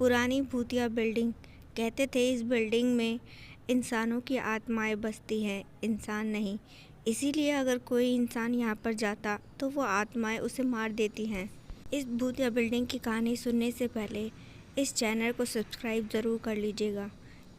पुरानी भूतिया बिल्डिंग। कहते थे इस बिल्डिंग में इंसानों की आत्माएं बसती हैं, इंसान नहीं। इसीलिए अगर कोई इंसान यहाँ पर जाता तो वो आत्माएं उसे मार देती हैं। इस भूतिया बिल्डिंग की कहानी सुनने से पहले इस चैनल को सब्सक्राइब ज़रूर कर लीजिएगा,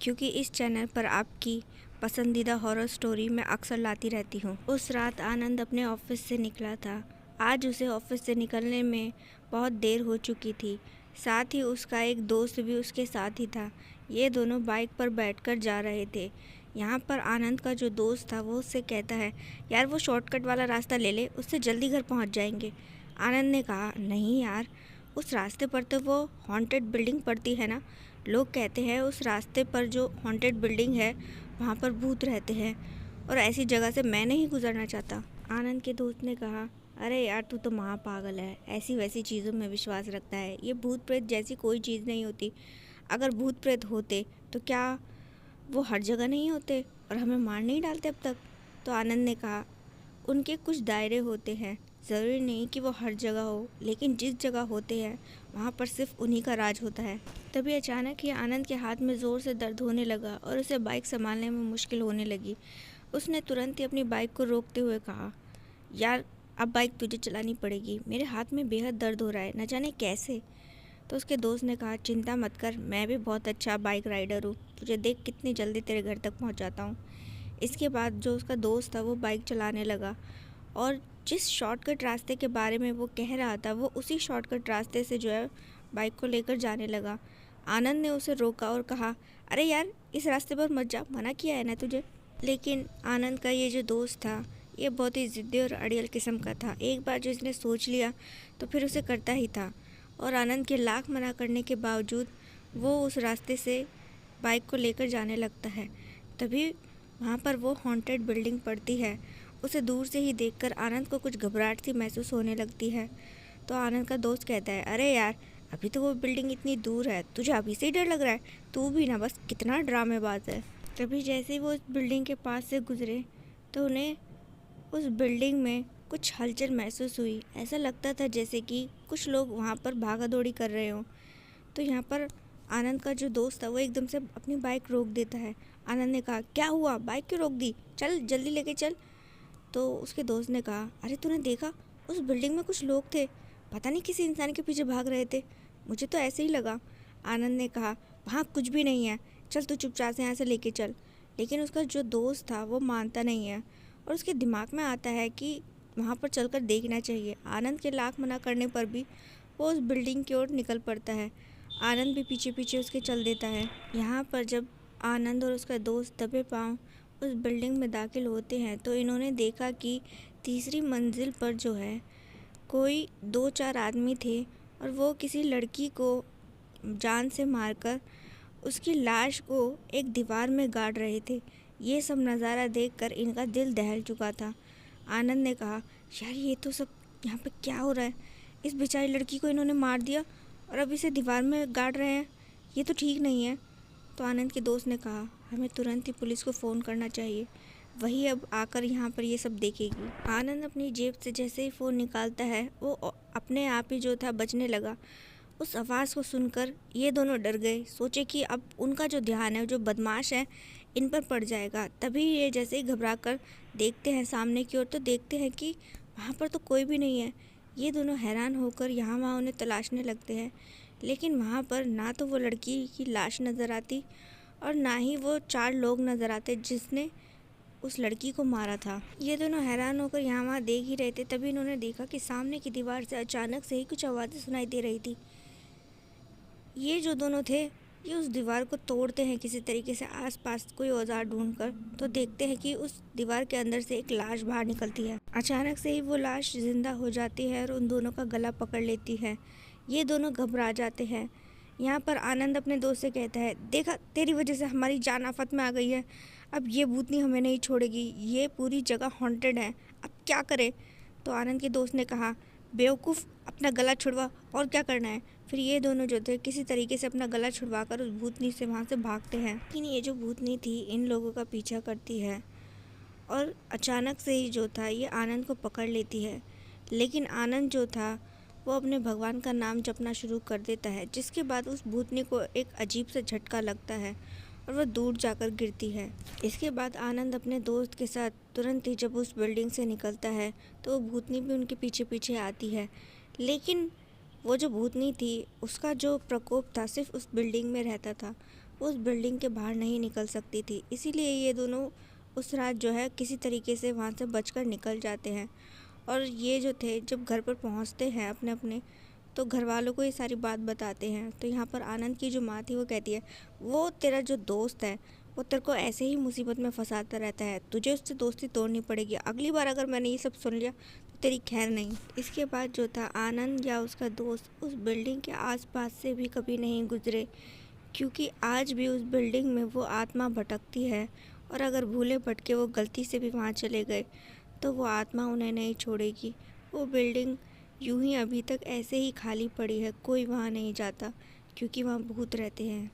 क्योंकि इस चैनल पर आपकी पसंदीदा हॉरर स्टोरी मैं अक्सर लाती रहती हूँ। उस रात आनंद अपने ऑफिस से निकला था। आज उसे ऑफिस से निकलने में बहुत देर हो चुकी थी। साथ ही उसका एक दोस्त भी उसके साथ ही था। ये दोनों बाइक पर बैठकर जा रहे थे। यहाँ पर आनंद का जो दोस्त था वो उससे कहता है, यार वो शॉर्टकट वाला रास्ता ले ले, उससे जल्दी घर पहुँच जाएंगे। आनंद ने कहा, नहीं यार, उस रास्ते पर तो वो हॉन्टेड बिल्डिंग पड़ती है ना। लोग कहते हैं उस रास्ते पर जो हॉन्टेड बिल्डिंग है वहाँ पर भूत रहते हैं, और ऐसी जगह से मैं नहीं गुजरना चाहता। आनंद के दोस्त ने कहा, अरे यार तू तो महापागल है, ऐसी वैसी चीज़ों में विश्वास रखता है। ये भूत प्रेत जैसी कोई चीज़ नहीं होती। अगर भूत प्रेत होते तो क्या वो हर जगह नहीं होते और हमें मार नहीं डालते अब तक। तो आनंद ने कहा, उनके कुछ दायरे होते हैं, ज़रूरी नहीं कि वो हर जगह हो, लेकिन जिस जगह होते हैं वहाँ पर सिर्फ उन्हीं का राज होता है। तभी अचानक ही आनंद के हाथ में ज़ोर से दर्द होने लगा और उसे बाइक संभालने में मुश्किल होने लगी। उसने तुरंत ही अपनी बाइक को रोकते हुए कहा, यार अब बाइक तुझे चलानी पड़ेगी, मेरे हाथ में बेहद दर्द हो रहा है, न जाने कैसे। तो उसके दोस्त ने कहा, चिंता मत कर, मैं भी बहुत अच्छा बाइक राइडर हूँ, तुझे देख कितनी जल्दी तेरे घर तक पहुँचाता हूँ। इसके बाद जो उसका दोस्त था वो बाइक चलाने लगा और जिस शॉर्टकट रास्ते के बारे में वो कह रहा था वो उसी शॉर्टकट रास्ते से जो है बाइक को लेकर जाने लगा। आनंद ने उसे रोका और कहा, अरे यार इस रास्ते पर मत जा, मना किया है ना तुझे। लेकिन आनंद का ये जो दोस्त था ये बहुत ही ज़िद्दी और अड़ियल किस्म का था। एक बार जो इसने सोच लिया तो फिर उसे करता ही था, और आनंद के लाख मना करने के बावजूद वो उस रास्ते से बाइक को लेकर जाने लगता है। तभी वहाँ पर वो हॉन्टेड बिल्डिंग पड़ती है। उसे दूर से ही देखकर आनंद को कुछ घबराहट सी महसूस होने लगती है। तो आनंद का दोस्त कहता है, अरे यार अभी तो वो बिल्डिंग इतनी दूर है, तुझे अभी से ही डर लग रहा है, तू भी ना बस कितना ड्रामेबाज है। तभी जैसे ही वो उस बिल्डिंग के पास से गुजरे तो उन्हें उस बिल्डिंग में कुछ हलचल महसूस हुई। ऐसा लगता था जैसे कि कुछ लोग वहाँ पर भागा दौड़ी कर रहे हों। तो यहाँ पर आनंद का जो दोस्त था वो एकदम से अपनी बाइक रोक देता है। आनंद ने कहा, क्या हुआ, बाइक क्यों रोक दी, चल जल्दी लेके चल। तो उसके दोस्त ने कहा, अरे तूने देखा उस बिल्डिंग में कुछ लोग थे, पता नहीं किसी इंसान के पीछे भाग रहे थे, मुझे तो ऐसे ही लगा। आनंद ने कहा, वहाँ कुछ भी नहीं है, चल तू चुपचाप से यहाँ से लेके चल। लेकिन उसका जो दोस्त था वो मानता नहीं है और उसके दिमाग में आता है कि वहाँ पर चलकर देखना चाहिए। आनंद के लाख मना करने पर भी वो उस बिल्डिंग की ओर निकल पड़ता है। आनंद भी पीछे पीछे उसके चल देता है। यहाँ पर जब आनंद और उसका दोस्त दबे पाँव उस बिल्डिंग में दाखिल होते हैं तो इन्होंने देखा कि तीसरी मंजिल पर जो है कोई 2-4 आदमी थे और वो किसी लड़की को जान से मारकर उसकी लाश को एक दीवार में गाड़ रहे थे। ये सब नज़ारा देखकर इनका दिल दहल चुका था। आनंद ने कहा, यार ये तो सब यहाँ पे क्या हो रहा है, इस बेचारी लड़की को इन्होंने मार दिया और अब इसे दीवार में गाड़ रहे हैं, ये तो ठीक नहीं है। तो आनंद के दोस्त ने कहा, हमें तुरंत ही पुलिस को फ़ोन करना चाहिए, वही अब आकर यहाँ पर ये सब देखेगी। आनंद अपनी जेब से जैसे ही फ़ोन निकालता है वो अपने आप ही जो था बजने लगा। उस आवाज़ को सुनकर ये दोनों डर गए, सोचे कि अब उनका जो ध्यान है जो बदमाश है इन पर पड़ जाएगा। तभी ये जैसे ही घबरा कर देखते हैं सामने की ओर तो देखते हैं कि वहाँ पर तो कोई भी नहीं है। ये दोनों हैरान होकर यहाँ वहाँ उन्हें तलाशने लगते हैं, लेकिन वहाँ पर ना तो वो लड़की की लाश नज़र आती और ना ही वो 4 लोग नज़र आते जिसने उस लड़की को मारा था। ये दोनों हैरान होकर यहाँ वहाँ देख ही रहे थे, तभी इन्होंने देखा कि सामने की दीवार से अचानक से ही कुछ आवाज़ें सुनाई दे रही थी। ये जो दोनों थे ये उस दीवार को तोड़ते हैं किसी तरीके से, आसपास कोई औजार ढूंढकर, तो देखते हैं कि उस दीवार के अंदर से एक लाश बाहर निकलती है। अचानक से ही वो लाश जिंदा हो जाती है और उन दोनों का गला पकड़ लेती है। ये दोनों घबरा जाते हैं। यहाँ पर आनंद अपने दोस्त से कहता है, देखा तेरी वजह से हमारी जान आफत में आ गई है, अब ये भूतनी हमें नहीं छोड़ेगी, ये पूरी जगह हॉन्टेड है, अब क्या करें। तो आनंद के दोस्त ने कहा, बेवकूफ़ अपना गला छुड़वा, और क्या करना है। फिर ये दोनों जो थे किसी तरीके से अपना गला छुड़वाकर उस भूतनी से वहाँ से भागते हैं। लेकिन ये जो भूतनी थी इन लोगों का पीछा करती है और अचानक से ही जो था ये आनंद को पकड़ लेती है। लेकिन आनंद जो था वो अपने भगवान का नाम जपना शुरू कर देता है, जिसके बाद उस भूतनी को एक अजीब सा झटका लगता है और वह दूर जाकर गिरती है। इसके बाद आनंद अपने दोस्त के साथ तुरंत ही जब उस बिल्डिंग से निकलता है तो वो भूतनी भी उनके पीछे पीछे आती है, लेकिन वो जो भूतनी थी उसका जो प्रकोप था सिर्फ उस बिल्डिंग में रहता था, वो उस बिल्डिंग के बाहर नहीं निकल सकती थी। इसीलिए ये दोनों उस रात जो है किसी तरीके से वहाँ से बचकर निकल जाते हैं। और ये जो थे जब घर पर पहुँचते हैं अपने अपने, तो घर वालों को ये सारी बात बताते हैं। तो यहाँ पर आनंद की जो माँ थी वो कहती है, वो तेरा जो दोस्त है वो तेरे को ऐसे ही मुसीबत में फंसाता रहता है, तुझे उससे दोस्ती तोड़नी पड़ेगी, अगली बार अगर मैंने ये सब सुन लिया तो तेरी खैर नहीं। इसके बाद जो था आनंद या उसका दोस्त उस बिल्डिंग के आसपास से भी कभी नहीं गुजरे, क्योंकि आज भी उस बिल्डिंग में वो आत्मा भटकती है और अगर भूले भटके वो गलती से भी वहाँ चले गए तो वो आत्मा उन्हें नहीं छोड़ेगी। वो बिल्डिंग यूं ही अभी तक ऐसे ही खाली पड़ी है, कोई वहाँ नहीं जाता क्योंकि वहाँ भूत रहते हैं।